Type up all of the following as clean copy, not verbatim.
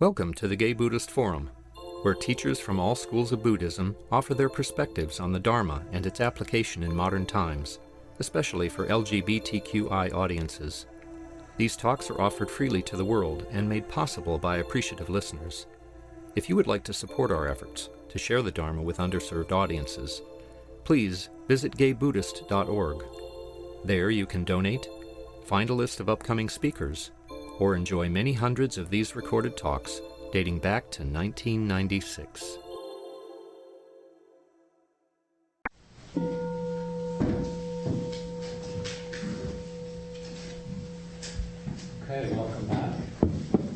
Welcome to the Gay Buddhist Forum, where teachers from all schools of Buddhism offer their perspectives on the Dharma and its application in modern times, especially for LGBTQI audiences. These talks are offered freely to the world and made possible by appreciative listeners. If you would like to support our efforts to share the Dharma with underserved audiences, please visit gaybuddhist.org. There you can donate, find a list of upcoming speakers, or enjoy many hundreds of these recorded talks dating back to 1996. Okay, welcome back.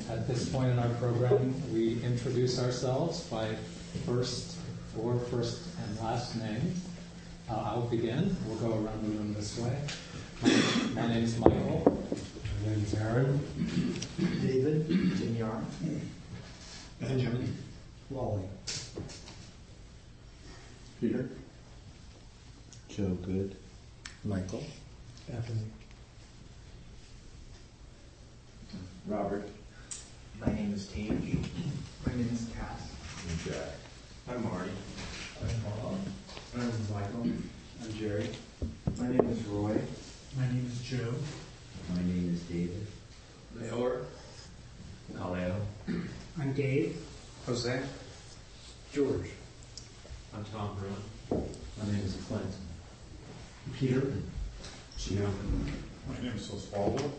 At this point in our program, we introduce ourselves by first and last name. I'll begin. We'll go around the room this way. My name is Michael. My name is Aaron. David. Jimyar. Benjamin. Wally. Peter. Joe Good. Michael. Anthony. Robert. My name is Tage. My name is Cass. I'm Jack. I'm Marty. I'm Bob. My name is Michael. I'm Jerry. My name is Roy. My name is Joe. My name is David. Leor. Kaleo. I'm Dave. Jose. George. I'm Tom Bruein. My name is Clint. Peter. Gino. My name is Osvaldo.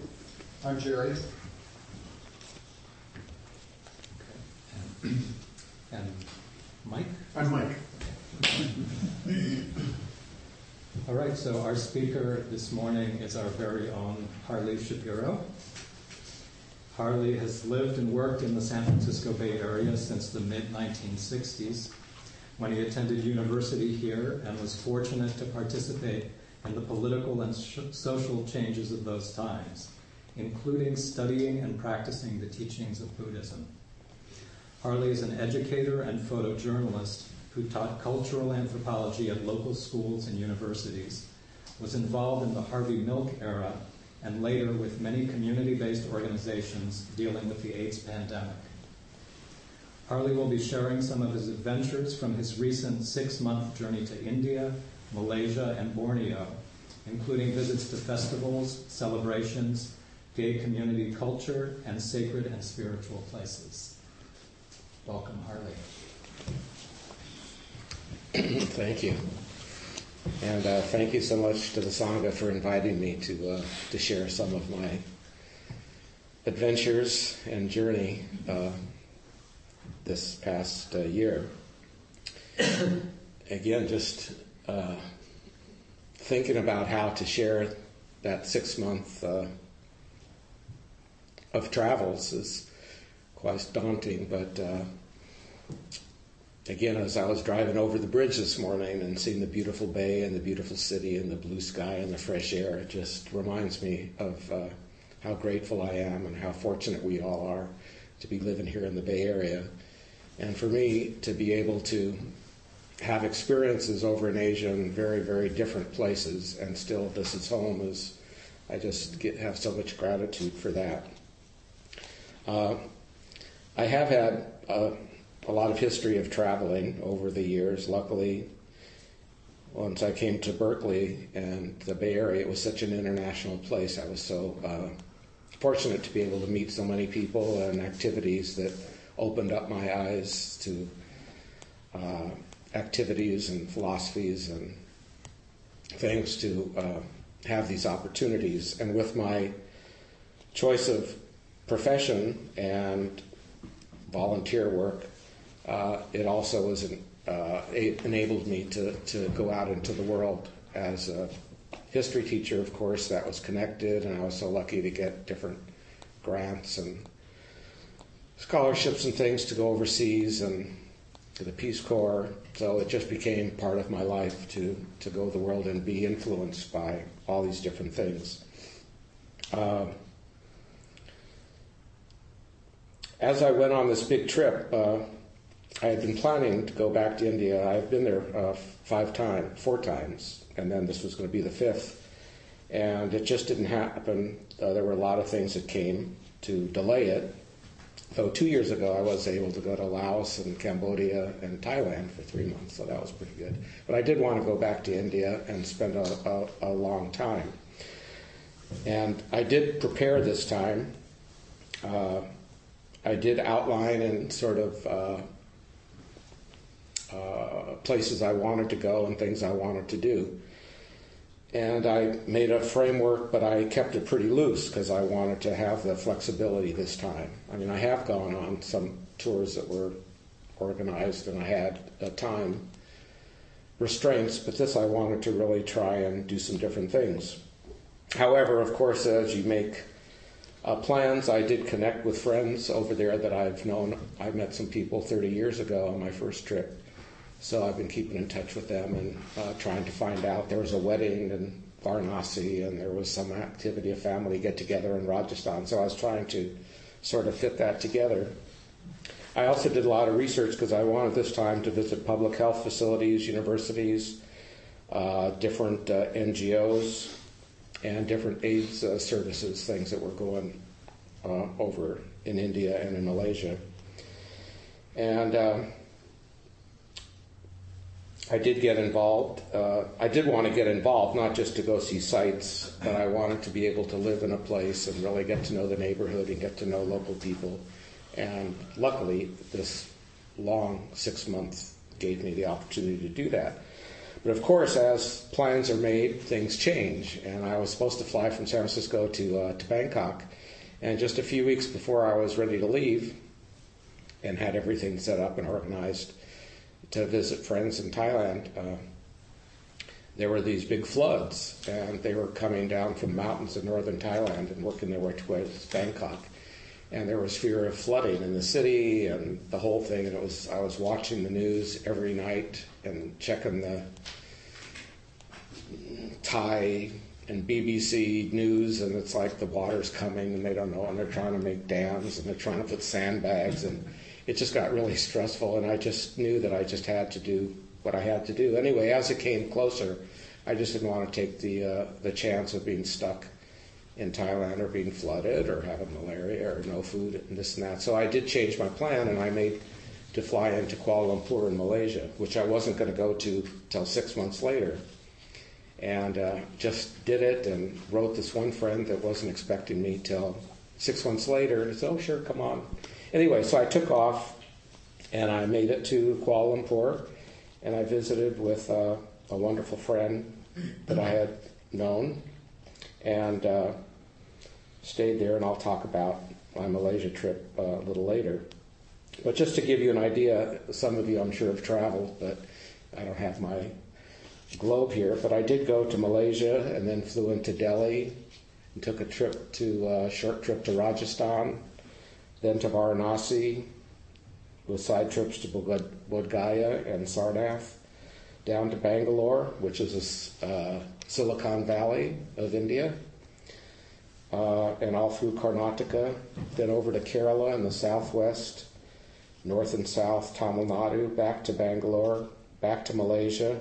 I'm Jerry. And Mike? I'm Mike. All right, so our speaker this morning is our very own Harley Shapiro. Harley has lived and worked in the San Francisco Bay Area since the mid-1960s, when he attended university here and was fortunate to participate in the political and social changes of those times, including studying and practicing the teachings of Buddhism. Harley is an educator and photojournalist who taught cultural anthropology at local schools and universities, was involved in the Harvey Milk era, and later with many community-based organizations dealing with the AIDS pandemic. Harley will be sharing some of his adventures from his recent 6-month journey to India, Malaysia, and Borneo, including visits to festivals, celebrations, gay community culture, and sacred and spiritual places. Welcome, Harley. Thank you. And thank you so much to the Sangha for inviting me to share some of my adventures and journey this past year. Again, just thinking about how to share that 6 month of travels is quite daunting, but again, as I was driving over the bridge this morning and seeing the beautiful bay and the beautiful city and the blue sky and the fresh air, it just reminds me of how grateful I am and how fortunate we all are to be living here in the Bay Area. And for me, to be able to have experiences over in Asia in very, very different places, and still this is home, is I just have so much gratitude for that. I have had a lot of history of traveling over the years. Luckily, once I came to Berkeley and the Bay Area, it was such an international place. I was so fortunate to be able to meet so many people and activities that opened up my eyes to activities and philosophies and things to have these opportunities. And with my choice of profession and volunteer work, it also enabled me to go out into the world. As a history teacher, of course, that was connected, and I was so lucky to get different grants and scholarships and things to go overseas and to the Peace Corps. So it just became part of my life to go the world and be influenced by all these different things. As I went on this big trip, I had been planning to go back to India. I've been there 4 times, and then this was going to be the 5th. And it just didn't happen. There were a lot of things that came to delay it. Though 2 years ago I was able to go to Laos and Cambodia and Thailand for 3 months, so that was pretty good. But I did want to go back to India and spend a long time. And I did prepare this time. I did outline in sort of places I wanted to go and things I wanted to do. And I made a framework, but I kept it pretty loose because I wanted to have the flexibility this time. I mean, I have gone on some tours that were organized and I had time restraints, but this I wanted to really try and do some different things. However, of course, as you make plans, I did connect with friends over there that I've known. I met some people 30 years ago on my first trip. So I've been keeping in touch with them and trying to find out. There was a wedding in Varanasi and there was some activity, a family get-together in Rajasthan. So I was trying to sort of fit that together. I also did a lot of research because I wanted this time to visit public health facilities, universities, different NGOs, and different AIDS services, things that were going over in India and in Malaysia. And I did get involved. I did want to get involved, not just to go see sites, but I wanted to be able to live in a place and really get to know the neighborhood and get to know local people. And luckily, this long 6 months gave me the opportunity to do that. But of course, as plans are made, things change. And I was supposed to fly from San Francisco to Bangkok. And just a few weeks before I was ready to leave and had everything set up and organized to visit friends in Thailand, there were these big floods, and they were coming down from mountains in northern Thailand and working their way towards Bangkok. And there was fear of flooding in the city and the whole thing. And I was watching the news every night and checking the Thai and BBC news, and it's like the water's coming and they don't know, and they're trying to make dams and they're trying to put sandbags, and it just got really stressful, and I just knew that I just had to do what I had to do. Anyway, as it came closer, I just didn't want to take the chance of being stuck in Thailand or being flooded or having malaria or no food and this and that. So I did change my plan, and I made to fly into Kuala Lumpur in Malaysia, which I wasn't going to go to till 6 months later. And just did it and wrote this one friend that wasn't expecting me till 6 months later, and he said, "Oh, sure, come on." Anyway, so I took off, and I made it to Kuala Lumpur, and I visited with a wonderful friend that I had known, and stayed there, and I'll talk about my Malaysia trip a little later. But just to give you an idea, some of you I'm sure have traveled, but I don't have my globe here, but I did go to Malaysia and then flew into Delhi and took a short trip to Rajasthan, then to Varanasi, with side trips to Bodh Gaya and Sarnath, down to Bangalore, which is a Silicon Valley of India, and all through Karnataka, then over to Kerala in the southwest, north and south, Tamil Nadu, back to Bangalore, back to Malaysia,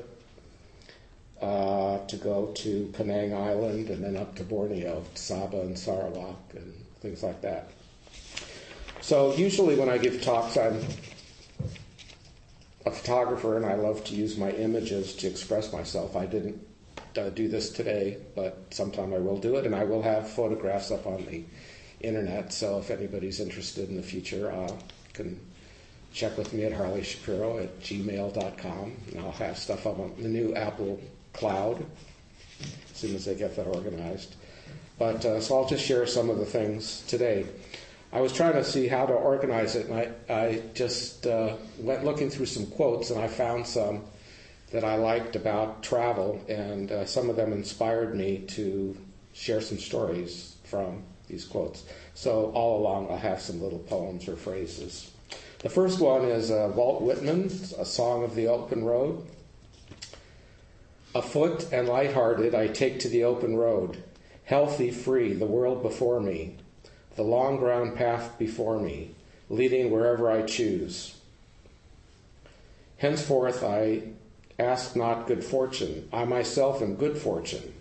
to go to Penang Island, and then up to Borneo, Sabah and Sarawak, and things like that. So usually when I give talks, I'm a photographer, and I love to use my images to express myself. I didn't do this today, but sometime I will do it, and I will have photographs up on the internet, so if anybody's interested in the future, you can check with me at harleyshapiro@gmail.com, and I'll have stuff up on the new Apple Cloud as soon as they get that organized. But so I'll just share some of the things today. I was trying to see how to organize it, and I just went looking through some quotes, and I found some that I liked about travel, and some of them inspired me to share some stories from these quotes. So all along I'll have some little poems or phrases. The first one is Walt Whitman's A Song of the Open Road. Afoot and lighthearted I take to the open road, healthy, free, the world before me, the long ground path before me, leading wherever I choose. Henceforth I ask not good fortune, I myself am good fortune.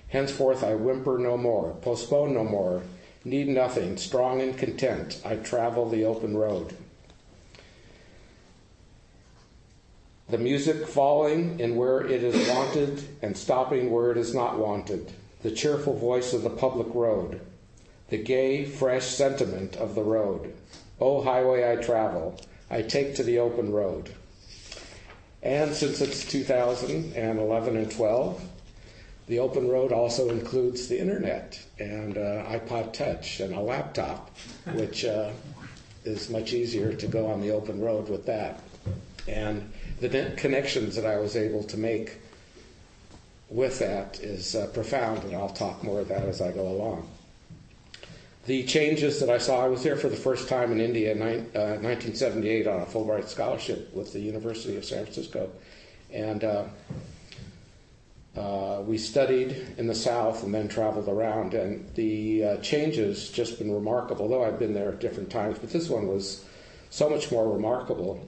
Henceforth I whimper no more, postpone no more, Need nothing, strong and content, I travel the open road. The music falling in where it is wanted and stopping where it is not wanted. The cheerful voice of the public road. The gay, fresh sentiment of the road. Oh, highway I travel, I take to the open road. And since it's 2011 and 12, the open road also includes the internet and iPod Touch and a laptop, which is much easier to go on the open road with that. And the connections that I was able to make with that is profound, and I'll talk more of that as I go along. The changes that I saw, I was there for the first time in India in 1978 on a Fulbright scholarship with the University of San Francisco. And we studied in the South and then traveled around. And the changes just been remarkable, though I've been there at different times. But this one was so much more remarkable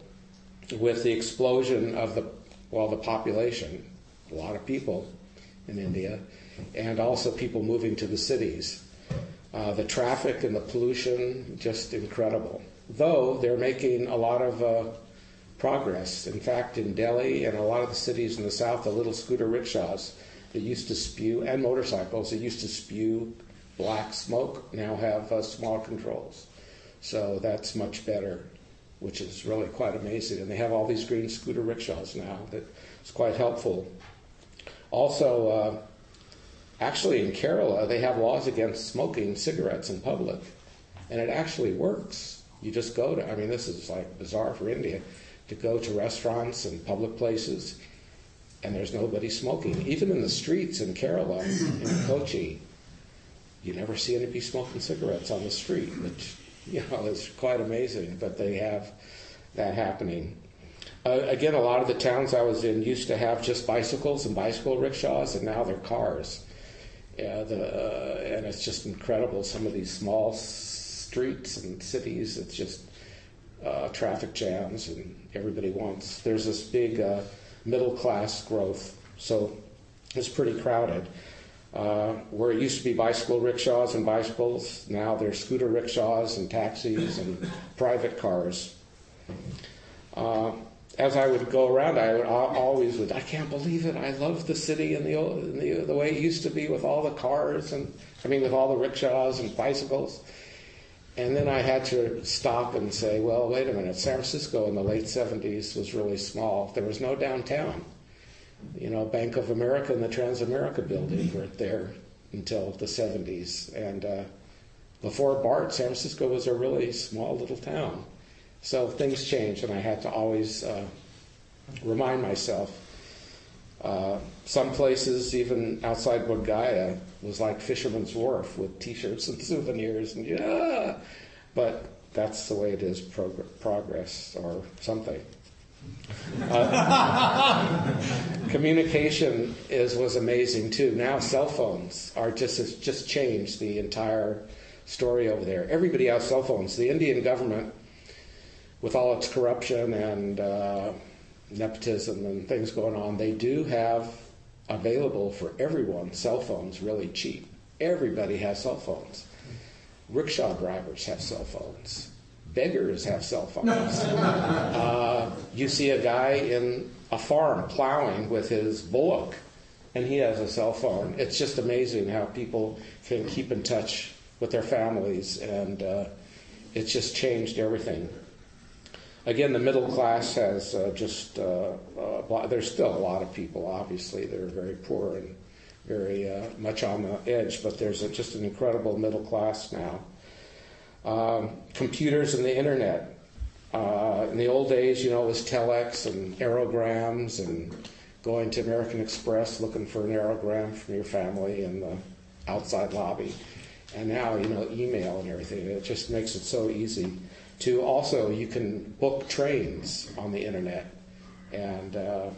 with the explosion of the population, a lot of people in India, and also people moving to the cities. The traffic and the pollution, just incredible. Though they're making a lot of progress. In fact, in Delhi and a lot of the cities in the south, the little scooter rickshaws that used to spew, and motorcycles that used to spew black smoke, now have smog controls. So that's much better, which is really quite amazing. And they have all these green scooter rickshaws now. That's quite helpful. Also, actually, in Kerala, they have laws against smoking cigarettes in public, and it actually works. You just go to, this is like bizarre for India, to go to restaurants and public places, and there's nobody smoking. Even in the streets in Kerala, in Kochi, you never see anybody smoking cigarettes on the street, which, is quite amazing, but they have that happening. Again, a lot of the towns I was in used to have just bicycles and bicycle rickshaws, and now they're cars. And it's just incredible. Some of these small streets and cities, it's just traffic jams, and everybody wants. There's this big middle class growth, so it's pretty crowded. Where it used to be bicycle rickshaws and bicycles, now there's scooter rickshaws and taxis and private cars. As I would go around, I can't believe it. I love the city and the way it used to be with all the cars with all the rickshaws and bicycles. And then I had to stop and say, well, wait a minute. San Francisco in the late 70s was really small. There was no downtown. Bank of America and the Transamerica building weren't there until the 70s. And before BART, San Francisco was a really small little town. So things changed, and I had to always remind myself. Some places, even outside Bodh Gaya, was like Fisherman's Wharf with T-shirts and souvenirs, and but that's the way it is, progress or something. Communication was amazing too. Now cell phones are just changed the entire story over there. Everybody has cell phones. The Indian government, with all its corruption and nepotism and things going on, they do have available for everyone cell phones really cheap. Everybody has cell phones. Rickshaw drivers have cell phones. Beggars have cell phones. You see a guy in a farm plowing with his bullock, and he has a cell phone. It's just amazing how people can keep in touch with their families, and it's just changed everything. Again, the middle class has there's still a lot of people, obviously, that are very poor and very much on the edge, but there's just an incredible middle class now. Computers and the internet. In the old days, it was telex and aerograms and going to American Express looking for an aerogram from your family in the outside lobby. And now, email and everything. It just makes it so easy. To also, you can book trains on the internet, and they'll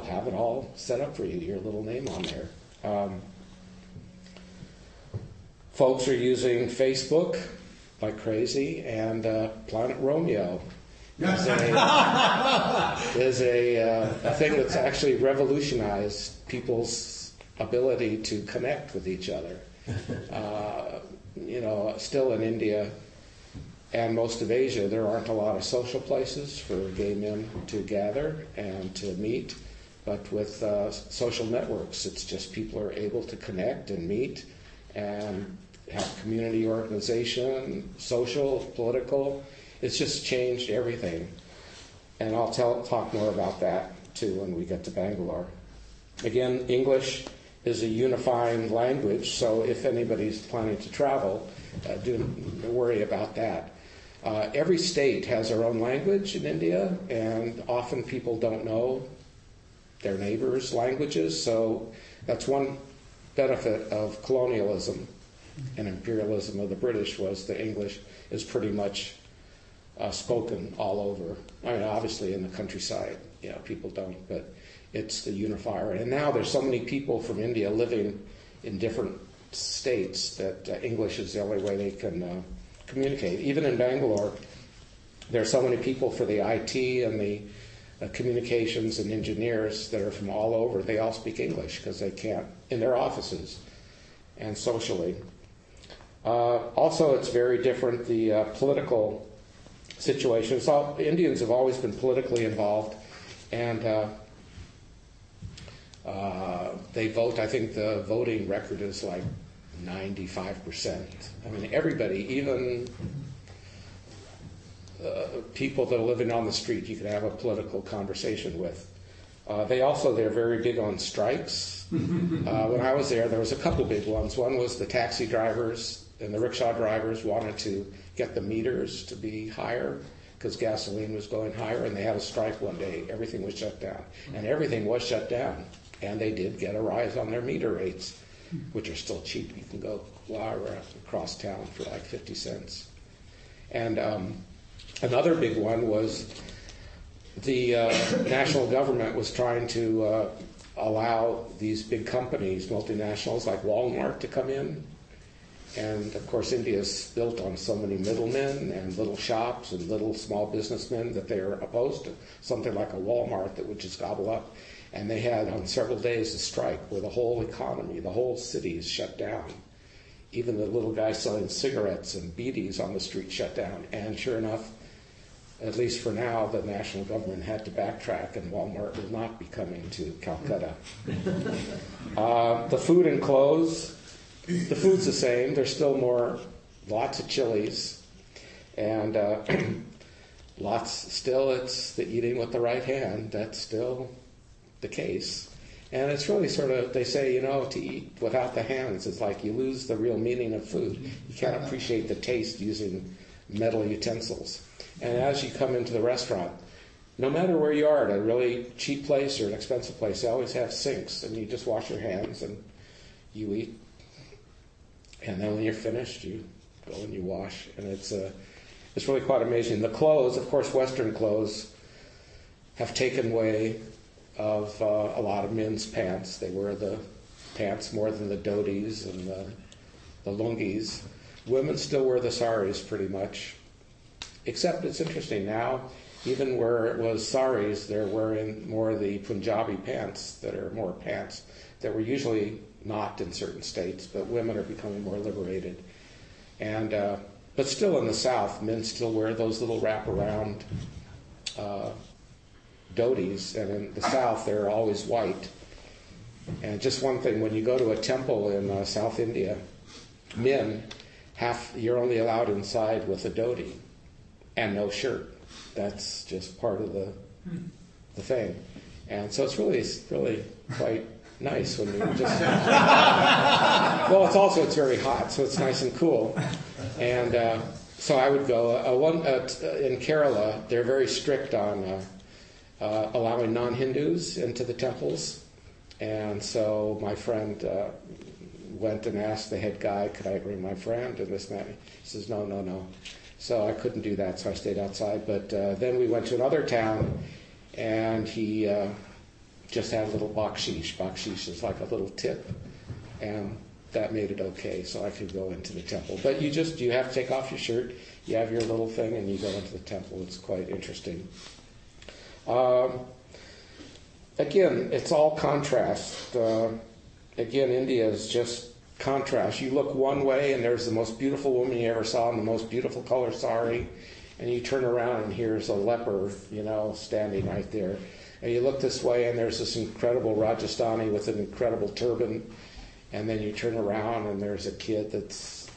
have it all set up for you, your little name on there. Folks are using Facebook like crazy, and Planet Romeo is a thing that's actually revolutionized people's ability to connect with each other. Still in India and most of Asia, there aren't a lot of social places for gay men to gather and to meet. But with social networks, it's just people are able to connect and meet and have community organization, social, political. It's just changed everything. And I'll talk more about that, too, when we get to Bangalore. Again, English is a unifying language, so if anybody's planning to travel, don't worry about that. Every state has their own language in India, and often people don't know their neighbors' languages, so that's one benefit of colonialism and imperialism of the British was that English is pretty much spoken all over. I mean, obviously in the countryside, people don't, but it's the unifier. And now there's so many people from India living in different states that English is the only way they can communicate. Even in Bangalore, there are so many people for the IT and the communications and engineers that are from all over. They all speak English because they can't in their offices and socially. Also, it's very different, the political situation. So Indians have always been politically involved, and they vote. I think the voting record is like 95%. I mean, everybody, even people that are living on the street, you can have a political conversation with. They're very big on strikes. When I was there was a couple big ones. One was the taxi drivers and the rickshaw drivers wanted to get the meters to be higher because gasoline was going higher, and they had a strike one day. Everything was shut down. And everything was shut down. And they did get a rise on their meter rates, which are still cheap. You can go across town for like 50 cents. And another big one was the national government was trying to allow these big companies, multinationals like Walmart, to come in. And of course, India is built on so many middlemen and little shops and little small businessmen that they are opposed to something like a Walmart that would just gobble up. And they had on several days a strike where the whole economy, the whole city is shut down. Even the little guy selling cigarettes and beedies on the street shut down. And sure enough, at least for now, the national government had to backtrack, and Walmart will not be coming to Calcutta. The food and clothes, the food's the same. There's still lots of chilies, and it's the eating with the right hand. That's still the case. And it's really sort of, they say, to eat without the hands is like you lose the real meaning of food. You can't appreciate the taste using metal utensils. And as you come into the restaurant, no matter where you are, at a really cheap place or an expensive place, they always have sinks, and you just wash your hands and you eat. And then when you're finished, you go and you wash. And it's really quite amazing. The clothes, of course, Western clothes have taken away of a lot of men's pants. They wear the pants more than the dhotis and the lungis. Women still wear the saris pretty much. Except it's interesting now, even where it was saris, they're wearing more of the Punjabi pants that are more pants that were usually not in certain states, but women are becoming more liberated. And but still in the South, men still wear those little wraparound dhotis, and in the South they're always white. And just one thing, when you go to a temple in South India, men, you're only allowed inside with a dhoti and no shirt. That's just part of the thing. And so it's really quite nice when you just... Well, it's very hot, so it's nice and cool. And so I would go... in Kerala, they're very strict on allowing non-Hindus into the temples. And so my friend went and asked the head guy, could I bring my friend? And this man, he says, no. So I couldn't do that, so I stayed outside. But then we went to another town, and he just had a little bakshish. Bakshish is like a little tip, and that made it okay, so I could go into the temple. But you have to take off your shirt, you have your little thing, and you go into the temple. It's quite interesting. Again, it's all contrast. Again, India is just contrast. You look one way and there's the most beautiful woman you ever saw in the most beautiful color sari, and you turn around and here's a leper, standing right there. And you look this way and there's this incredible Rajasthani with an incredible turban, and then you turn around and there's a kid that's,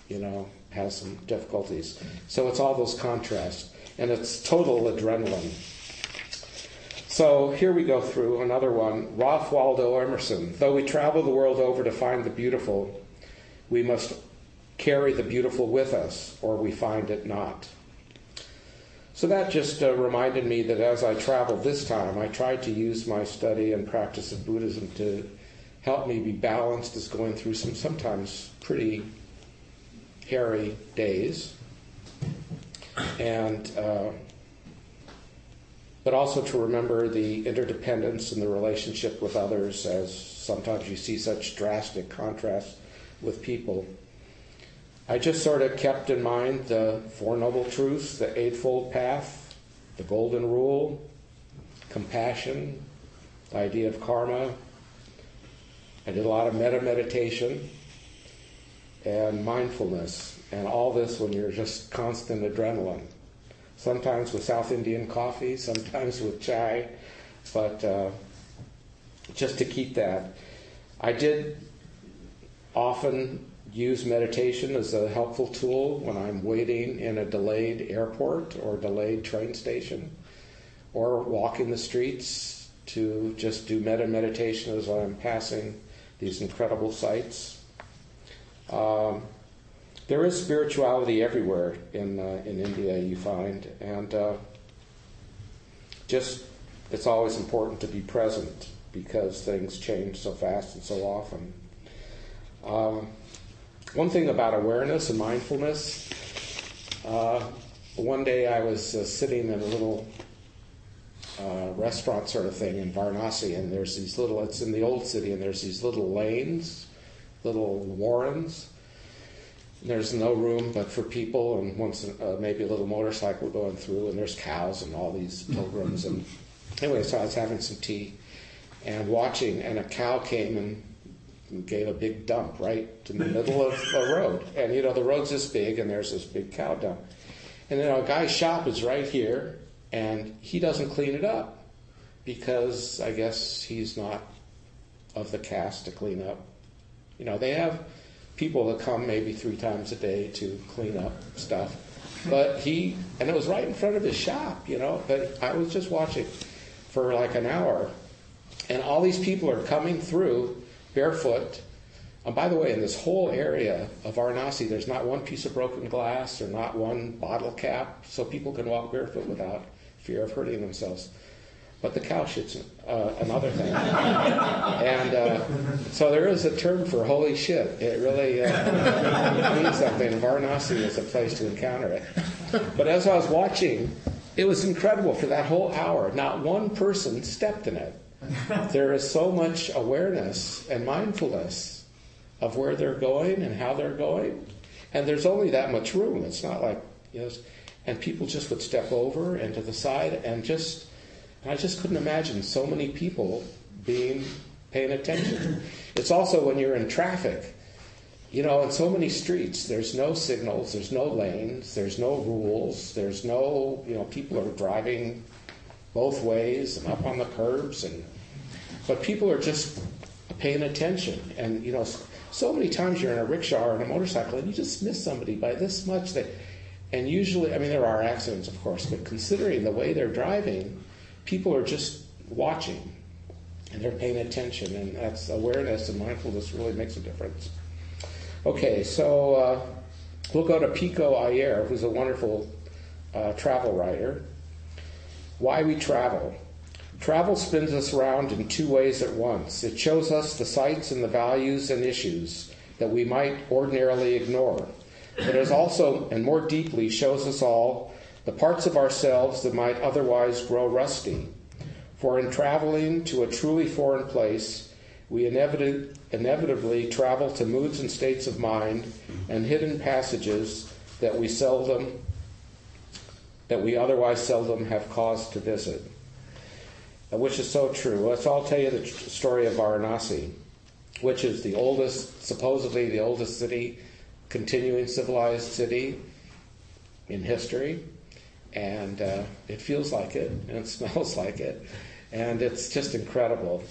has some difficulties. So it's all those contrasts, and it's total adrenaline. So here we go through another one. Ralph Waldo Emerson. Though we travel the world over to find the beautiful, we must carry the beautiful with us, or we find it not. So that just reminded me that as I traveled this time, I tried to use my study and practice of Buddhism to help me be balanced as going through some sometimes pretty hairy days, and but also to remember the interdependence and the relationship with others, as sometimes you see such drastic contrasts with people. I just sort of kept in mind the Four Noble Truths, the Eightfold Path, the Golden Rule, compassion, the idea of karma. I did a lot of meditation and mindfulness, and all this when you're just constant adrenaline. Sometimes with South Indian coffee, sometimes with chai, but just to keep that. I did often use meditation as a helpful tool when I'm waiting in a delayed airport or delayed train station, or walking the streets to just do meditation as I'm passing these incredible sights. There is spirituality everywhere in India, you find, and it's always important to be present because things change so fast and so often. One thing about awareness and mindfulness, one day I was sitting in a little restaurant sort of thing in Varanasi, and there's these little, it's in the old city, and there's these little lanes, little warrens. There's no room but for people, and once maybe a little motorcycle going through, and there's cows and all these pilgrims. And anyway, so I was having some tea and watching, and a cow came and gave a big dump right in the middle of the road. And the road's this big, and there's this big cow dump. And then a guy's shop is right here, and he doesn't clean it up because I guess he's not of the caste to clean up. They have people that come maybe 3 times a day to clean up stuff. But and it was right in front of his shop, but I was just watching for like an hour, and all these people are coming through barefoot. And by the way, in this whole area of Varanasi, there's not one piece of broken glass or not one bottle cap, so people can walk barefoot without fear of hurting themselves. But the cow shit's another thing. And so there is a term for holy shit. It really means something. Varanasi is a place to encounter it. But as I was watching, it was incredible. For that whole hour, not one person stepped in it. There is so much awareness and mindfulness of where they're going and how they're going. And there's only that much room. It's not like, and people just would step over and to the side, and I just couldn't imagine so many people paying attention. It's also when you're in traffic, in so many streets, there's no signals, there's no lanes, there's no rules, there's no, people are driving both ways and up on the curbs, but people are just paying attention. And, so many times you're in a rickshaw or in a motorcycle and you just miss somebody by this much. And usually, there are accidents, of course, but considering the way they're driving, people are just watching, and they're paying attention, and that's awareness and mindfulness really makes a difference. Okay, so we'll go to Pico Iyer, who's a wonderful travel writer. Why we travel. Travel spins us around in 2 ways at once. It shows us the sights and the values and issues that we might ordinarily ignore, but it also, and more deeply, shows us all the parts of ourselves that might otherwise grow rusty. For in traveling to a truly foreign place, we inevitably travel to moods and states of mind and hidden passages that we otherwise seldom have cause to visit. Which is so true. I'll tell you the story of Varanasi. which is the oldest, supposedly the oldest city, continuing civilized city in history. And it feels like it, and it smells like it, and it's just incredible.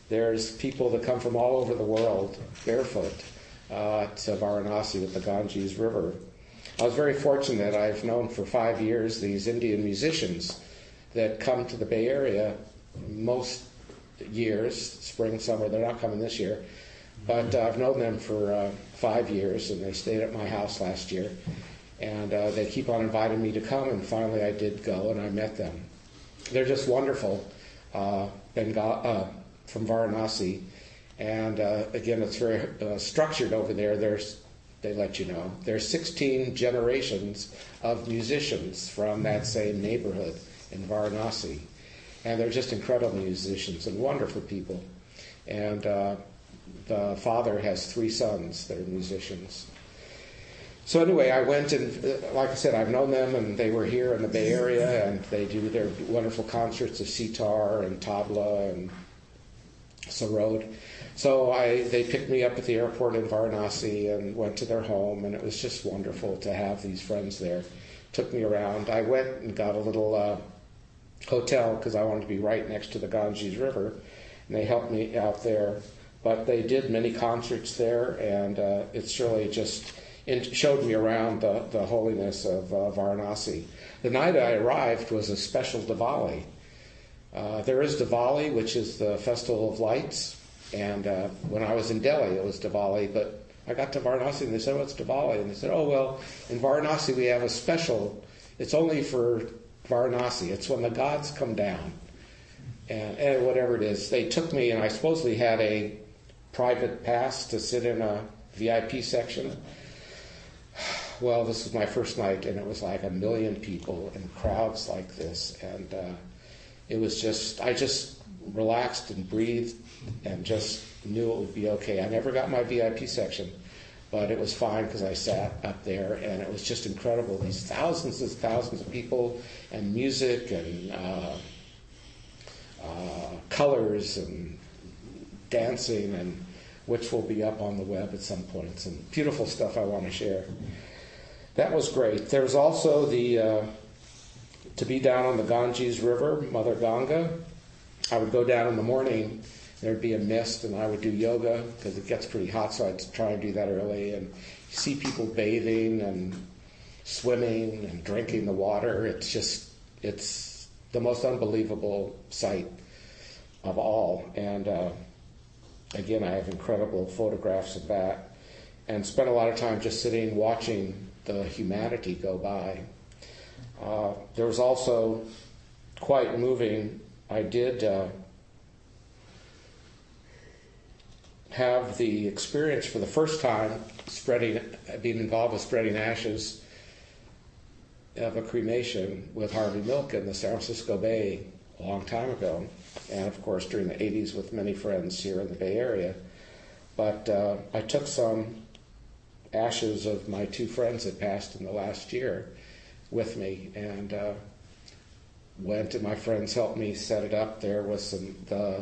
There's people that come from all over the world barefoot to Varanasi with the Ganges River. I was very fortunate. I've known for 5 years these Indian musicians that come to the Bay Area most years, spring, summer. They're not coming this year, but I've known them for 5 years, and they stayed at my house last year. And they keep on inviting me to come, and finally I did go, and I met them. They're just wonderful from Varanasi. And again, it's very structured over there. They let you know. There's 16 generations of musicians from that same neighborhood in Varanasi. And they're just incredible musicians and wonderful people. And the father has 3 sons that are musicians. So anyway, I went and, like I said, I've known them, and they were here in the Bay Area, and they do their wonderful concerts of sitar and tabla and sarod. So they picked me up at the airport in Varanasi and went to their home, and it was just wonderful to have these friends there. Took me around. I went and got a little hotel because I wanted to be right next to the Ganges River, and they helped me out there. But they did many concerts there, and it's really just... It showed me around the holiness of Varanasi. The night I arrived was a special Diwali. There is Diwali, which is the Festival of Lights, and when I was in Delhi it was Diwali, but I got to Varanasi and they said, oh, it's Diwali. And they said, oh, well, in Varanasi we have a special, it's only for Varanasi. It's when the gods come down. And whatever it is, they took me, and I supposedly had a private pass to sit in a VIP section. Well, this was my first night, and it was like 1 million people and crowds like this, and it was just, I just relaxed and breathed and just knew it would be okay. I never got my VIP section, but it was fine because I sat up there, and it was just incredible. These thousands and thousands of people, and music, and colors, and dancing, and which will be up on the web at some point. Some beautiful stuff I want to share. That was great. There was also to be down on the Ganges River, Mother Ganga. I would go down in the morning, there'd be a mist, and I would do yoga because it gets pretty hot, so I'd try and do that early. And you see people bathing and swimming and drinking the water. It's the most unbelievable sight of all. And again, I have incredible photographs of that, and spent a lot of time just sitting watching the humanity go by. There was also quite moving. I did have the experience for the first time being involved with spreading ashes of a cremation with Harvey Milk in the San Francisco Bay a long time ago, and of course during the 80s with many friends here in the Bay Area. But I took some ashes of my 2 friends that passed in the last year with me, and went, and my friends helped me set it up. There was the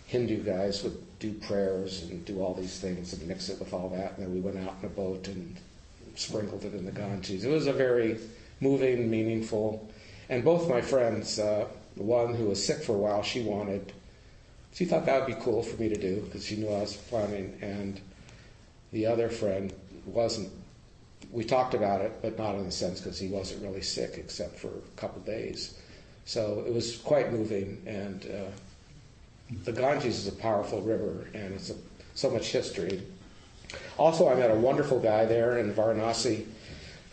Hindu guys would do prayers and do all these things and mix it with all that, and then we went out in a boat and sprinkled it in the Ganges. It was a very moving, meaningful, and both my friends, the one who was sick for a while, she thought that would be cool for me to do because she knew I was planning, and the other friend wasn't. We talked about it, but not in the sense because he wasn't really sick except for a couple days. So it was quite moving, and the Ganges is a powerful river, and it's so much history. Also, I met a wonderful guy there in Varanasi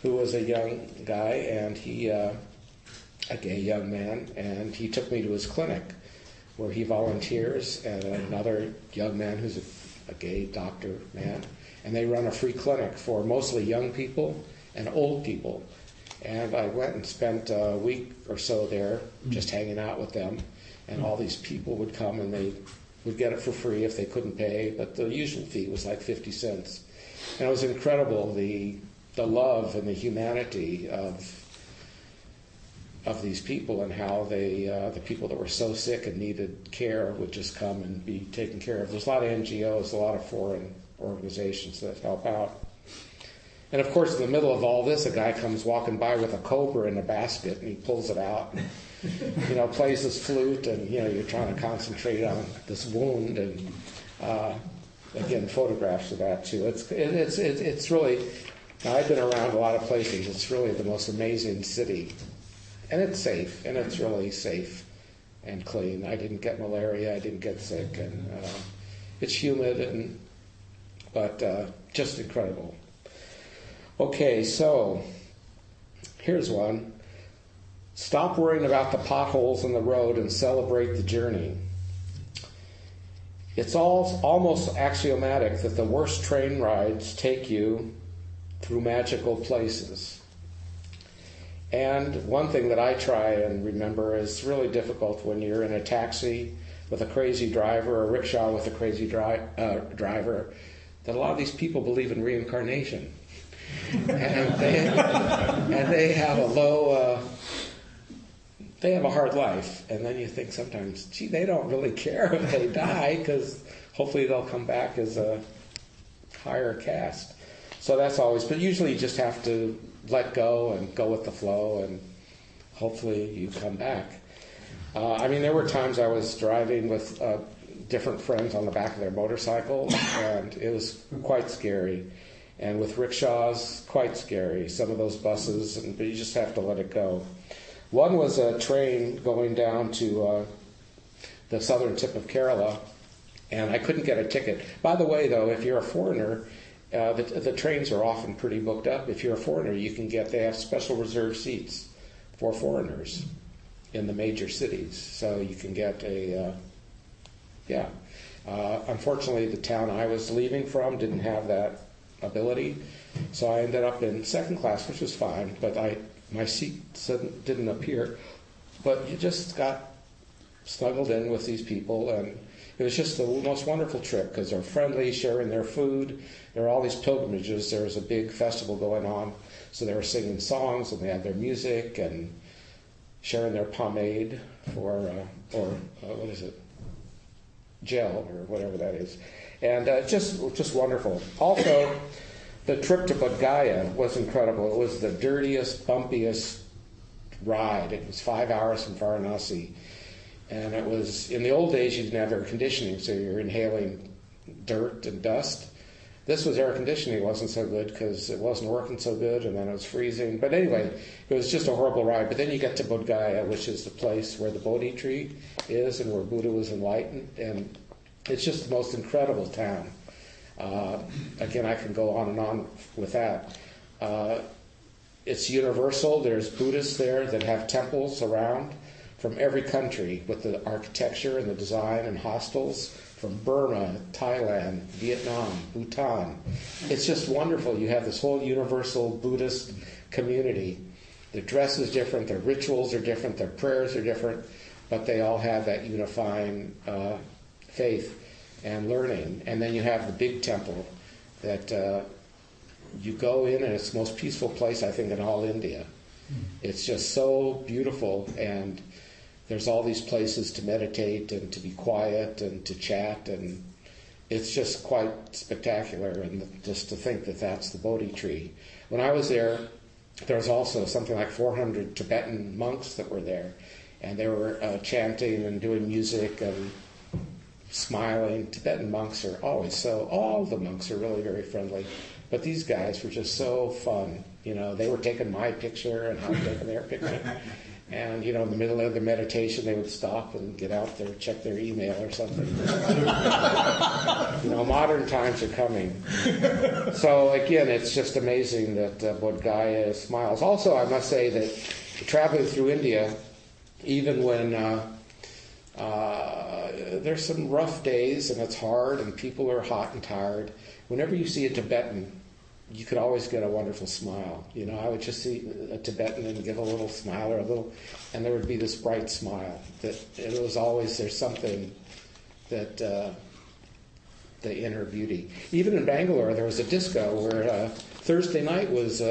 who was a young guy, and he, a gay young man, and he took me to his clinic where he volunteers, and another young man who's a gay doctor man, and they run a free clinic for mostly young people and old people. And I went and spent a week or so there just hanging out with them, and all these people would come and they would get it for free if they couldn't pay, but the usual fee was like 50 cents. And it was incredible, the love and the humanity of of these people, and how they, the people that were so sick and needed care would just come and be taken care of. There's a lot of NGOs, a lot of foreign organizations that help out. And of course, in the middle of all this, a guy comes walking by with a cobra in a basket, and he pulls it out, and, plays his flute, and, you're trying to concentrate on this wound, and again, photographs of that too. It's really, I've been around a lot of places. It's really the most amazing city, and it's safe, and it's really safe and clean. I didn't get malaria. I didn't get sick, and it's humid, but just incredible. Okay, so here's one. Stop worrying about the potholes in the road and celebrate the journey. It's almost axiomatic that the worst train rides take you through magical places. And one thing that I try and remember is really difficult when you're in a taxi with a crazy driver, or a rickshaw with a crazy driver, that a lot of these people believe in reincarnation. And they have they have a hard life, and then you think sometimes, gee, they don't really care if they die, because hopefully they'll come back as a higher caste. So that's always, but usually you just have to let go and go with the flow, and hopefully you come back. There were times I was driving with different friends on the back of their motorcycles, and it was quite scary. And with rickshaws, quite scary. Some of those buses, but you just have to let it go. One was a train going down to the southern tip of Kerala, and I couldn't get a ticket. By the way, though, if you're a foreigner, the trains are often pretty booked up. If you're a foreigner, they have special reserved seats for foreigners in the major cities. So you can get unfortunately, the town I was leaving from didn't have that ability, so I ended up in second class, which was fine, but my seat didn't appear. But you just got snuggled in with these people, and it was just the most wonderful trip, because they're friendly, sharing their food. There are all these pilgrimages. There was a big festival going on, so they were singing songs, and they had their music, and sharing their pomade what is it, gel, or whatever that is. And just wonderful. Also, the trip to Bodh Gaya was incredible. It was the dirtiest, bumpiest ride. It was 5 hours from Varanasi. And it was, in the old days, you didn't have air conditioning, so you're inhaling dirt and dust. This was air conditioning. It wasn't so good because it wasn't working so good, and then it was freezing. But anyway, it was just a horrible ride. But then you get to Bodh Gaya, which is the place where the Bodhi tree is and where Buddha was enlightened. And it's just the most incredible town. Again, I can go on and on with that. It's universal. There's Buddhists there that have temples around from every country, with the architecture and the design and hostels from Burma, Thailand, Vietnam, Bhutan. It's just wonderful. You have this whole universal Buddhist community. Their dress is different, their rituals are different, their prayers are different, but they all have that unifying faith and learning. And then you have the big temple that you go in, and it's the most peaceful place, I think, in all India. It's just so beautiful, and there's all these places to meditate and to be quiet and to chat, and it's just quite spectacular. And just to think that that's the Bodhi tree. When I was there was also something like 400 Tibetan monks that were there, and they were chanting and doing music and smiling. Tibetan monks are always all the monks are really very friendly, but these guys were just so fun. They were taking my picture and I was taking their picture. And, in the middle of their meditation, they would stop and get out there, check their email or something. Modern times are coming. So, again, it's just amazing that Bodh Gaya smiles. Also, I must say that traveling through India, even when there's some rough days and it's hard and people are hot and tired, whenever you see a Tibetan, you could always get a wonderful smile. I would just see a Tibetan and give a little smile and there would be this bright smile. That it was always, there's something that the inner beauty. Even in Bangalore, there was a disco where Thursday night was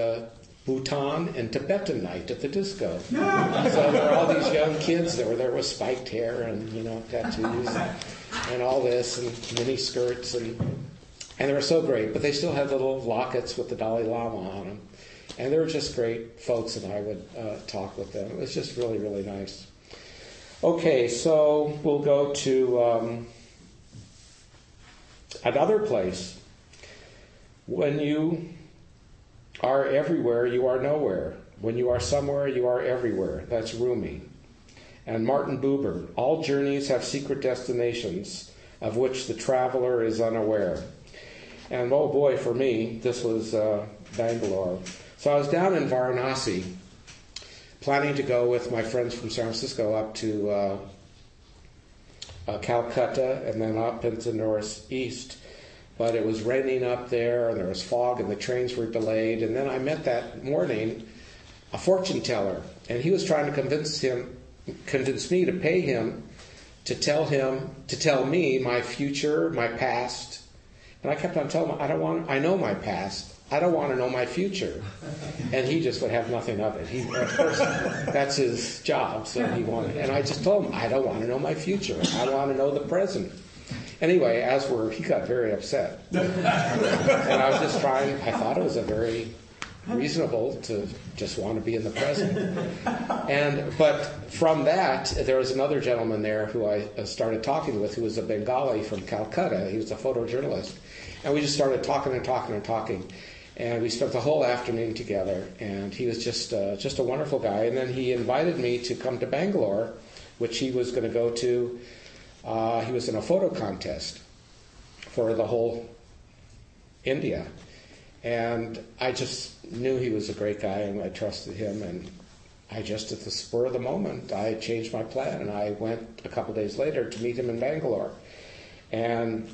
Bhutan and Tibetan night at the disco. So there were all these young kids that were there with spiked hair and, tattoos and all this and mini skirts and they were so great. But they still had little lockets with the Dalai Lama on them. And they were just great folks, and I would talk with them. It was just really, really nice. Okay, so we'll go to another place. When you are everywhere, you are nowhere. When you are somewhere, you are everywhere. That's Rumi. And Martin Buber, all journeys have secret destinations of which the traveler is unaware. And oh boy, for me, this was Bangalore. So I was down in Varanasi, planning to go with my friends from San Francisco up to Calcutta and then up into northeast. But it was raining up there, and there was fog, and the trains were delayed. And then I met that morning a fortune teller, and he was trying to convince me to pay him to tell me my future, my past. And I kept on telling him, I know my past. I don't want to know my future. And he just would have nothing of it. Of course, that's his job, so he wanted. And I just told him, I don't want to know my future. I want to know the present. Anyway, he got very upset. And I was just trying, I thought it was a very reasonable to just want to be in the present. But from that, there was another gentleman there who I started talking with, who was a Bengali from Calcutta. He was a photojournalist. And we just started talking. And we spent the whole afternoon together. And he was just a wonderful guy. And then he invited me to come to Bangalore, which he was going to go to. He was in a photo contest for the whole India. And I just knew he was a great guy, and I trusted him. And I just, at the spur of the moment, I changed my plan. And I went a couple days later to meet him in Bangalore. And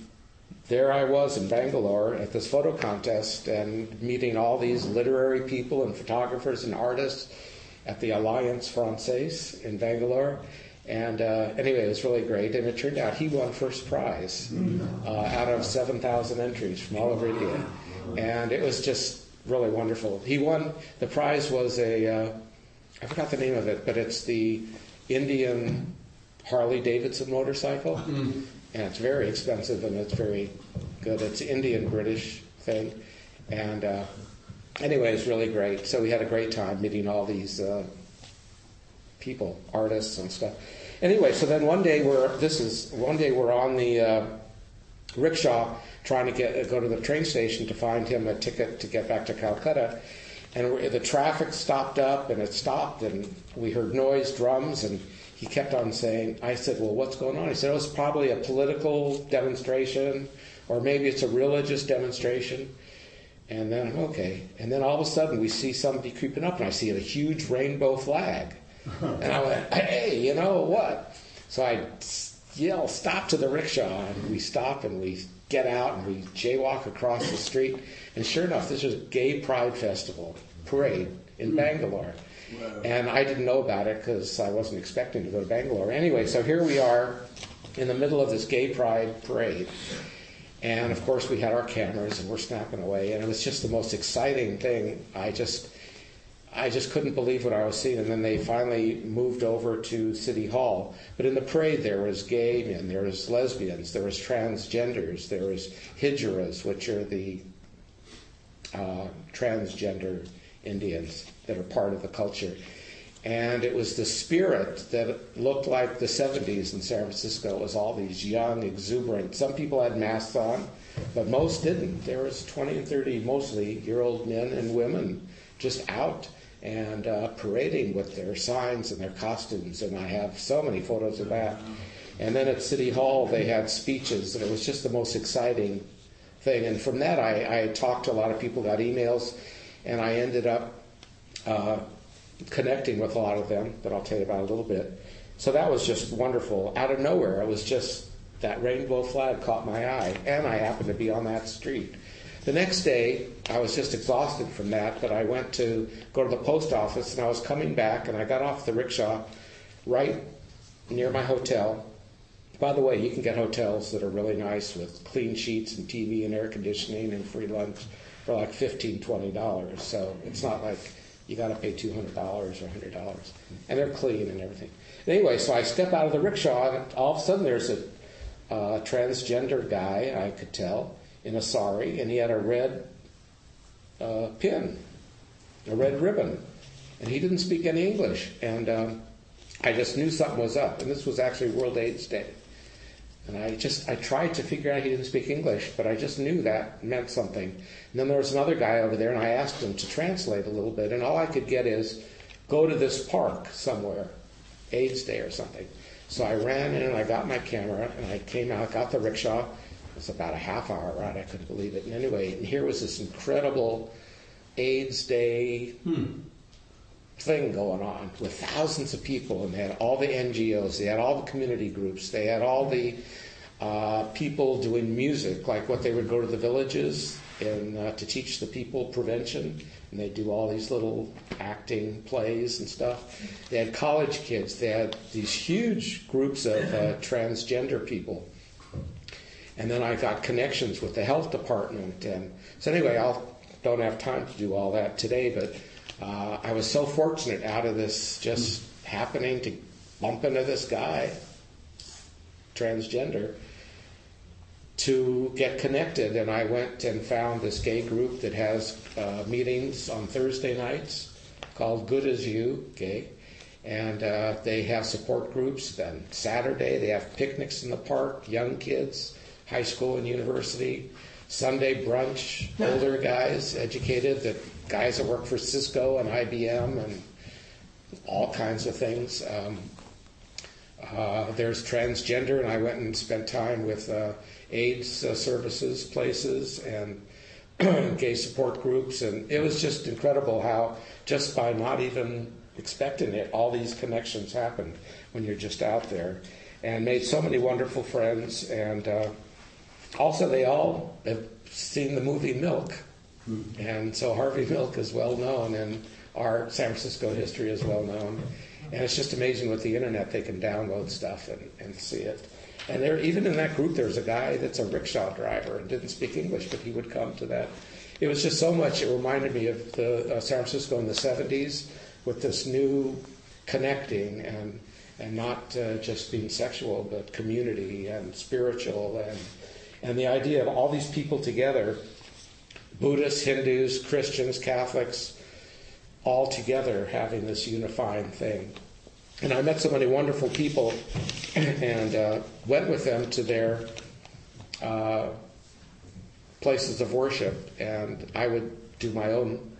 there I was in Bangalore at this photo contest and meeting all these literary people and photographers and artists at the Alliance Française in Bangalore. And anyway, it was really great. And it turned out he won first prize out of 7,000 entries from all over India. And it was just really wonderful. He won, the prize was I forgot the name of it, but it's the Indian Harley Davidson motorcycle. And it's very expensive and it's very good. It's an Indian-British thing. And anyway, it's really great. So we had a great time meeting all these people, artists and stuff. Anyway, so then one day we're on the rickshaw trying to go to the train station to find him a ticket to get back to Calcutta. And the traffic stopped up, and it stopped, and we heard noise, drums, and he kept on saying, I said, well, what's going on? He said, it's probably a political demonstration, or maybe it's a religious demonstration. And then, okay. And then all of a sudden we see somebody creeping up, and I see a huge rainbow flag. And I went, hey, you know what? So I yell, stop to the rickshaw, and we stop, and we get out, and we jaywalk across the street. And sure enough, this was a gay pride festival parade in Bangalore. Wow. And I didn't know about it because I wasn't expecting to go to Bangalore. Anyway, so here we are in the middle of this gay pride parade. And, of course, we had our cameras, and we're snapping away. And it was just the most exciting thing. I just couldn't believe what I was seeing. And then they finally moved over to City Hall. But in the parade, there was gay men, there was lesbians, there was transgenders, there was hijiras, which are the transgender Indians that are part of the culture. And it was the spirit that looked like the 70s in San Francisco. It was all these young, exuberant, some people had masks on, but most didn't. There was 20 and 30, mostly year-old men and women just out and parading with their signs and their costumes. And I have so many photos of that. And then at City Hall, they had speeches, and it was just the most exciting thing. And from that, I talked to a lot of people, got emails, and I ended up connecting with a lot of them that I'll tell you about a little bit. So that was just wonderful. Out of nowhere, it was just that rainbow flag caught my eye, and I happened to be on that street. The next day, I was just exhausted from that, but I went to go to the post office, and I was coming back, and I got off the rickshaw right near my hotel. By the way, you can get hotels that are really nice with clean sheets and TV and air conditioning and free lunch. for like $15, $20. So it's not like you got to pay $200 or $100. And they're clean and everything. Anyway, so I step out of the rickshaw, and all of a sudden there's a transgender guy, I could tell, in a sari, and he had a red pin, a red ribbon. And he didn't speak any English. And I just knew something was up. And this was actually World AIDS Day. And I tried to figure out he didn't speak English, but I just knew that meant something. And then there was another guy over there, and I asked him to translate a little bit. And all I could get is, go to this park somewhere, AIDS Day or something. So I ran in and I got my camera, and I came out, got the rickshaw. It was about a half hour ride. I couldn't believe it. And anyway, and here was this incredible AIDS Day thing going on with thousands of people, and they had all the NGOs, they had all the community groups, they had all the people doing music, like what they would go to the villages and to teach the people prevention, and they do all these little acting plays and stuff. They had college kids, they had these huge groups of transgender people. And then I got connections with the health department, and so anyway, I don't have time to do all that today, but I was so fortunate out of this just happening to bump into this guy, transgender, to get connected. And I went and found this gay group that has meetings on Thursday nights called Good As You, gay. And they have support groups. Then Saturday they have picnics in the park, young kids, high school and university. Sunday brunch, older guys, educated, the guys that work for Cisco and IBM and all kinds of things. There's transgender, and I went and spent time with AIDS services places and gay support groups, and it was just incredible how, just by not even expecting it, all these connections happened when you're just out there, and made so many wonderful friends. And also, they all have seen the movie Milk. And so Harvey Milk is well known, and our San Francisco history is well known. And it's just amazing with the internet, they can download stuff and see it. And there, even in that group, there's a guy that's a rickshaw driver and didn't speak English, but he would come to that. It was just so much, it reminded me of the San Francisco in the 70s with this new connecting and not just being sexual, but community and spiritual, and the idea of all these people together, Buddhists, Hindus, Christians, Catholics, all together having this unifying thing. And I met so many wonderful people and went with them to their places of worship. And I would do my own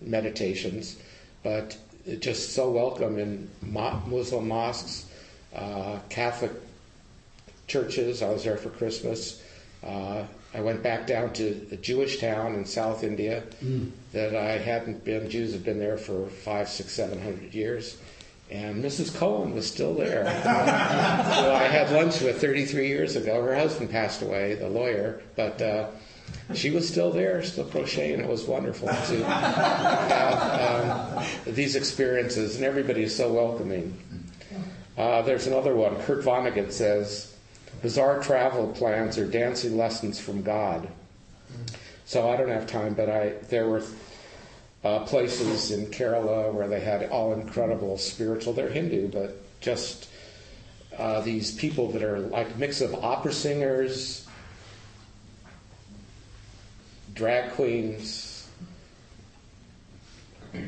meditations, but just so welcome in Muslim mosques, Catholic churches. I was there for Christmas. I went back down to a Jewish town in South India that I hadn't been. Jews had been there for 500, 600, 700 years. And Mrs. Cohen was still there. So I had lunch with 33 years ago. Her husband passed away, the lawyer, but she was still there, still crocheting. It was wonderful to have these experiences, and everybody is so welcoming. There's another one. Kurt Vonnegut says, bizarre travel plans are dancing lessons from God. So I don't have time, but there were places in Kerala where they had all incredible spiritual, they're Hindu, but just these people that are like a mix of opera singers, drag queens,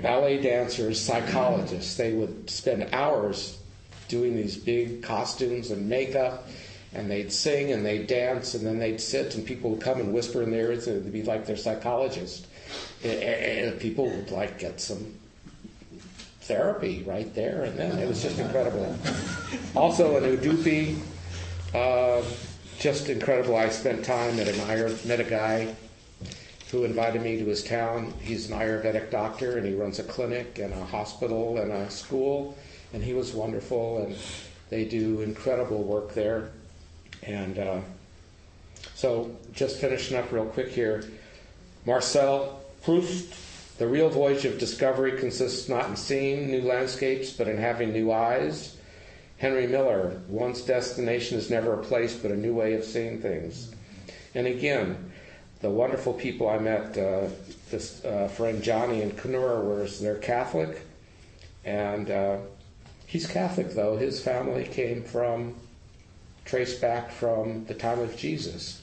ballet dancers, psychologists. They would spend hours doing these big costumes and makeup, and they'd sing and they'd dance, and then they'd sit, and people would come and whisper in their ears, and it'd be like their psychologist. And people would like get some therapy right there and then. It was just incredible. Also in Udupi, just incredible. I spent time at met a guy who invited me to his town. He's an Ayurvedic doctor, and he runs a clinic and a hospital and a school, and he was wonderful, and they do incredible work there. And so just finishing up real quick here, Marcel Proust, the real voyage of discovery consists not in seeing new landscapes, but in having new eyes. Henry Miller, one's destination is never a place, but a new way of seeing things. And again, the wonderful people I met, this friend Johnny and Kenora, they're Catholic, and he's Catholic though. His family came traced back from the time of Jesus.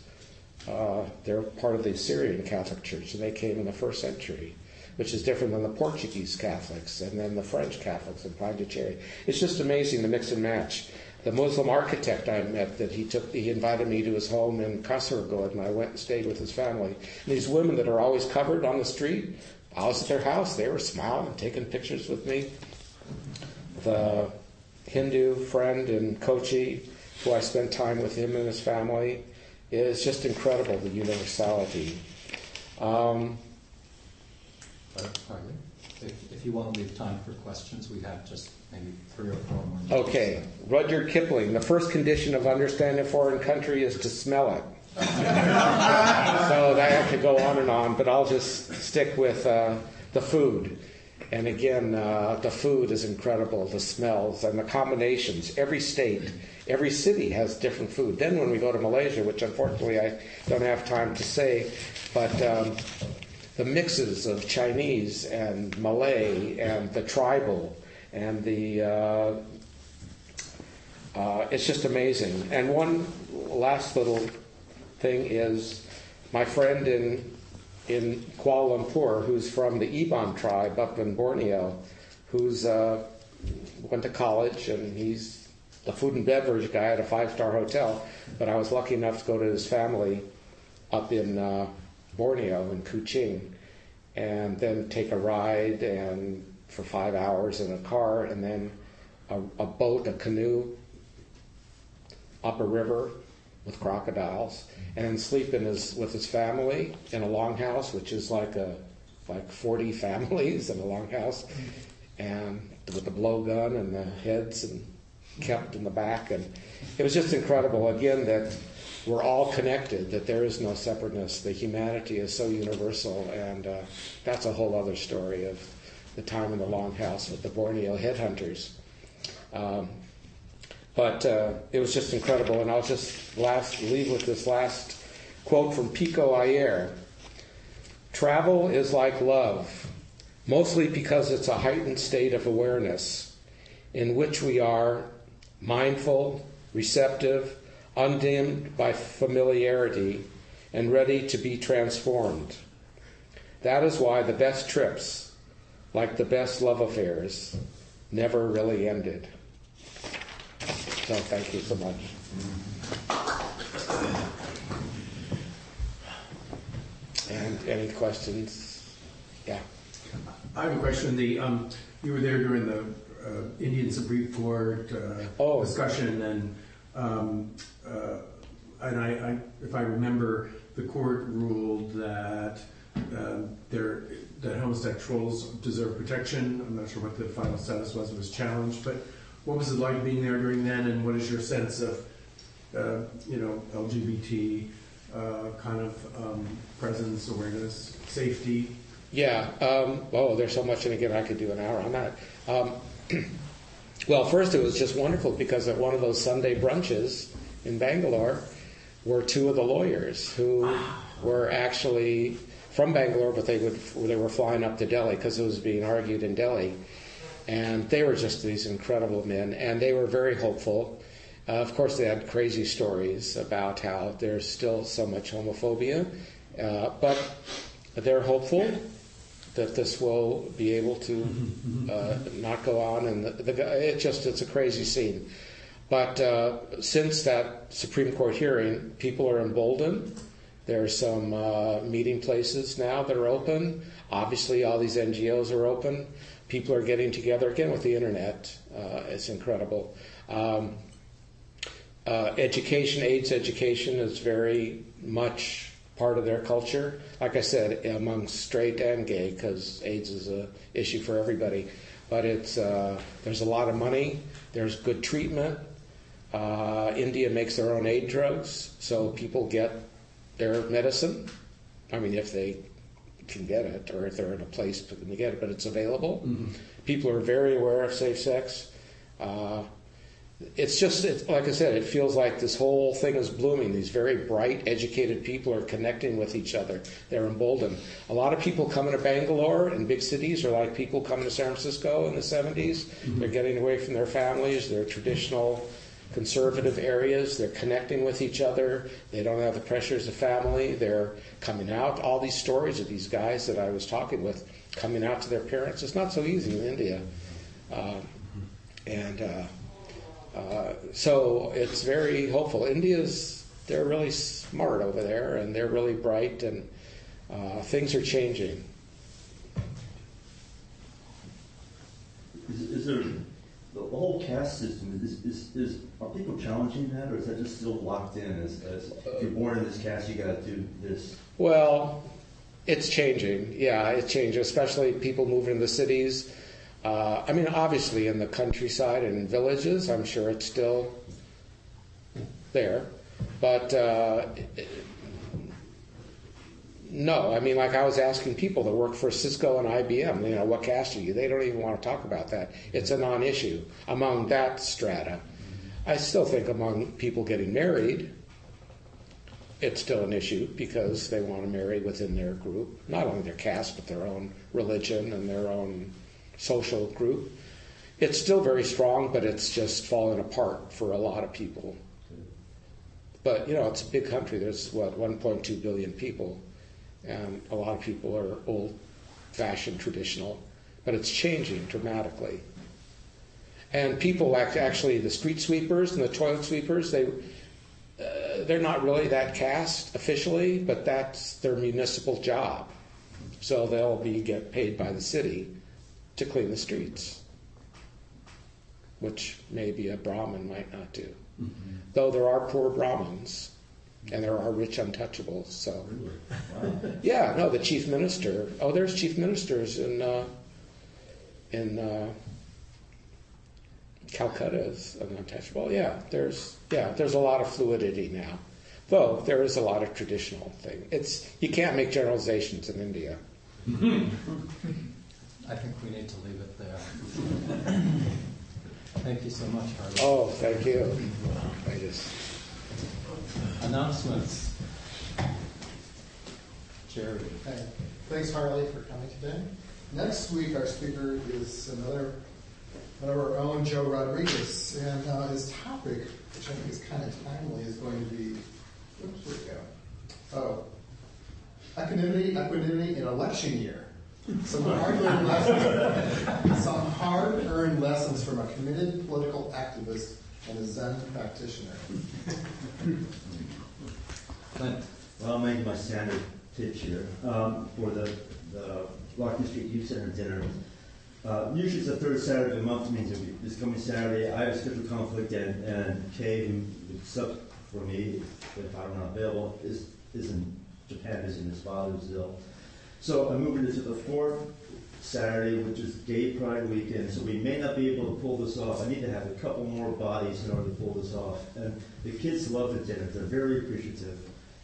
They're part of the Syrian Catholic Church, and they came in the 1st century, which is different than the Portuguese Catholics and then the French Catholics in Pondicherry. It's just amazing the mix and match. The Muslim architect I met, he invited me to his home in Kasaragod, and I went and stayed with his family. And these women that are always covered on the street, I was at their house, they were smiling, taking pictures with me. The Hindu friend in Kochi, who I spent time with him and his family, is just incredible, the universality. Harley, if you want to leave time for questions, we have just maybe 3 or 4 more minutes. Okay, Rudyard Kipling, the first condition of understanding a foreign country is to smell it. So I have to go on and on, but I'll just stick with the food. And again, the food is incredible, the smells and the combinations. Every state, every city has different food. Then when we go to Malaysia, which unfortunately I don't have time to say, but the mixes of Chinese and Malay and the tribal and the it's just amazing. And one last little thing is my friend in Kuala Lumpur, who's from the Iban tribe up in Borneo, who's went to college, and he's the food and beverage guy at a 5-star hotel. But I was lucky enough to go to his family up in Borneo in Kuching, and then take a ride and for 5 hours in a car, and then a boat, a canoe up a river with crocodiles, and then sleep with his family in a longhouse, which is like 40 families in a longhouse, and with the blowgun and the heads and kept in the back. And it was just incredible, again, that we're all connected, that there is no separateness. The humanity is so universal, and that's a whole other story of the time in the longhouse with the Borneo headhunters. But it was just incredible, and I'll just leave with this last quote from Pico Iyer. Travel is like love, mostly because it's a heightened state of awareness in which we are mindful, receptive, undimmed by familiarity, and ready to be transformed. That is why the best trips, like the best love affairs, never really ended. So thank you so much. And any questions? Yeah. I have a question. You were there during the Indian Supreme Court discussion, and I, if I remember, the court ruled that that homosexuals deserve protection. I'm not sure what the final status was. It was challenged, but what was it like being there during then, and what is your sense of LGBT kind of presence, awareness, safety? Yeah. There's so much, and again, I could do an hour on that. Well, first it was just wonderful because at one of those Sunday brunches in Bangalore were 2 of the lawyers who were actually from Bangalore, but they were flying up to Delhi because it was being argued in Delhi. And they were just these incredible men, and they were very hopeful. Of course, they had crazy stories about how there's still so much homophobia, but they're hopeful that this will be able to not go on. And it's a crazy scene. But since that Supreme Court hearing, people are emboldened. There's some meeting places now that are open. Obviously, all these NGOs are open. People are getting together again with the internet. It's incredible. Education, AIDS education is very much part of their culture. Like I said, among straight and gay, because AIDS is an issue for everybody. But there's a lot of money. There's good treatment. India makes their own AIDS drugs, so people get their medicine. I mean, if they can get it, or if they're in a place to get it, but it's available. Mm-hmm. People are very aware of safe sex. it's like I said, it feels like this whole thing is blooming. These very bright, educated people are connecting with each other. They're emboldened. A lot of people coming to Bangalore and big cities are like people coming to San Francisco in the 70s. Mm-hmm. They're getting away from their families, their traditional conservative areas. They're connecting with each other. They don't have the pressures of family. They're coming out. All these stories of these guys that I was talking with coming out to their parents. It's not so easy in India. So it's very hopeful. They're really smart over there, and they're really bright, and things are changing. Is there the whole caste system? Are people challenging that, or is that just still locked in? As if you're born in this caste, you got to do this. Well, it's changing. Yeah, it's changing, especially people moving to the cities. I mean, obviously in the countryside and in villages, I'm sure it's still there. But no, I mean, like I was asking people that work for Cisco and IBM, what caste are you? They don't even want to talk about that. It's a non-issue among that strata. I still think among people getting married, it's still an issue because they want to marry within their group, not only their caste, but their own religion and their own social group. It's still very strong, but it's just fallen apart for a lot of people. But, it's a big country. There's, 1.2 billion people. And a lot of people are old-fashioned, traditional. But it's changing dramatically. And people, actually, the street sweepers and the toilet sweepers, they're not really that caste officially, but that's their municipal job. So they'll get paid by the city to clean the streets, which maybe a Brahmin might not do. Mm-hmm. Though there are poor Brahmins, and there are rich untouchables. So, really? Wow. Yeah, no, the chief minister. Oh, there's chief ministers in Calcutta is an untouchable. Yeah, there's a lot of fluidity now. Though there is a lot of traditional thing. You can't make generalizations in India. I think we need to leave it there. Thank you so much, Harley. Oh, thank you. Announcements. Jerry. Hey, thanks, Harley, for coming today. Next week, our speaker is one of our own, Joe Rodriguez, and his topic, which I think is kind of timely, is going to be, where'd it go? Equanimity in election year. Some hard-earned lessons from a committed political activist and a Zen practitioner. Clint. Well, I'll make my standard pitch here for the Rocky Street Youth Center dinner. Usually it's the third Saturday of the month, means this coming Saturday. I have a schedule conflict, and Kay, who sub for me if I'm not available, is in Japan visiting his father who's ill. So I'm moving it to the fourth Saturday, which is Gay Pride weekend. So we may not be able to pull this off. I need to have a couple more bodies in order to pull this off. And the kids love the dinner. They're very appreciative.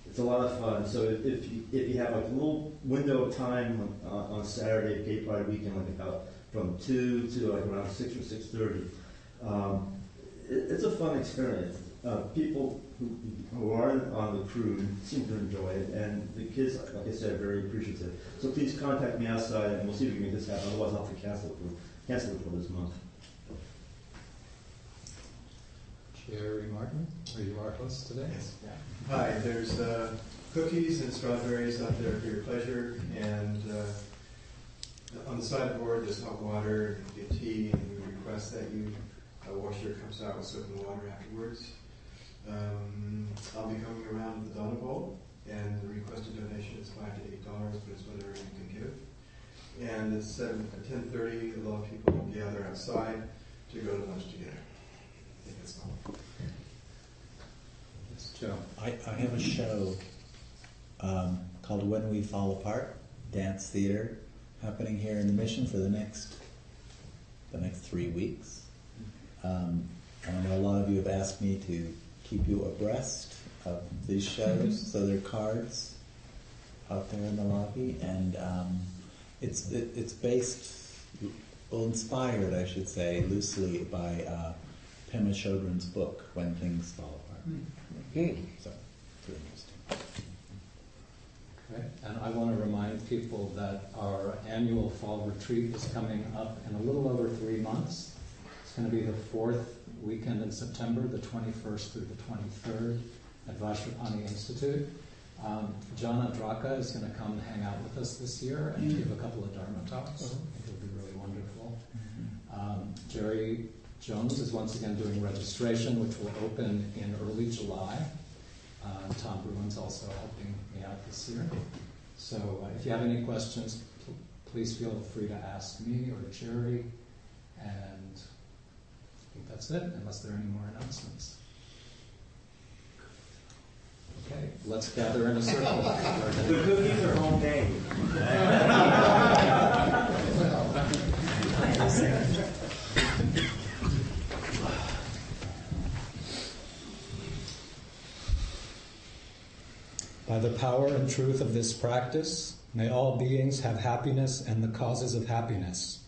It's a lot of fun. So if you have like a little window of time on Saturday, Gay Pride weekend, like about from 2 to like around 6 or 6:30, it's a fun experience. People who are on the crew seem to enjoy it, and the kids, like I said, are very appreciative. So please contact me outside, and we'll see if we can make this happen. Otherwise, I'll have to cancel it for this month. Jerry Martin, are you our host today? Yes. Yeah. Hi, there's cookies and strawberries out there for your pleasure, and on the sideboard there's hot water, you get tea, and we request that you wash your cups out with soap and water afterwards. I'll be coming around with the donut bowl, and the requested donation is $5 to $8, but it's whatever you can give. And it's at 10:30. A lot of people will gather outside to go to lunch together. I think that's all. It's Joe. I have a show called When We Fall Apart, dance theater, happening here in the Mission for the next 3 weeks. I know a lot of you have asked me to keep you abreast of these shows, so there are cards out there in the lobby, and it's based, inspired, I should say, loosely by Pema Chodron's book, When Things Fall Apart. So, it's really interesting. Okay. And I want to remind people that our annual fall retreat is coming up in a little over 3 months. It's going to be the 4th weekend in September, the 21st through the 23rd at Vajrapani Institute. Jana Draka is going to come hang out with us this year and give a couple of Dharma talks. I think it'll be really wonderful. Jerry Jones is once again doing registration, which will open in early July. Tom Bruin's also helping me out this year. So if you have any questions, please feel free to ask me or Jerry. And I think that's it, unless there are any more announcements. Okay, let's gather in a circle. The cookies are homemade. By the power and truth of this practice, may all beings have happiness and the causes of happiness.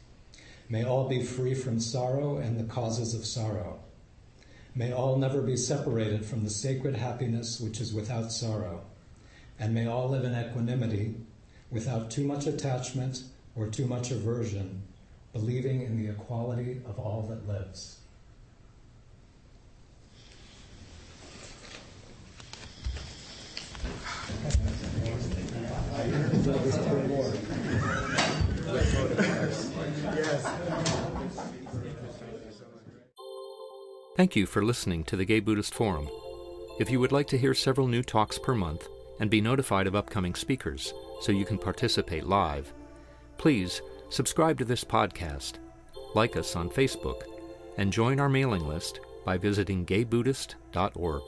May all be free from sorrow and the causes of sorrow. May all never be separated from the sacred happiness which is without sorrow. And may all live in equanimity, without too much attachment or too much aversion, believing in the equality of all that lives. Thank you for listening to the Gay Buddhist Forum. If you would like to hear several new talks per month and be notified of upcoming speakers so you can participate live, please subscribe to this podcast, like us on Facebook, and join our mailing list by visiting gaybuddhist.org.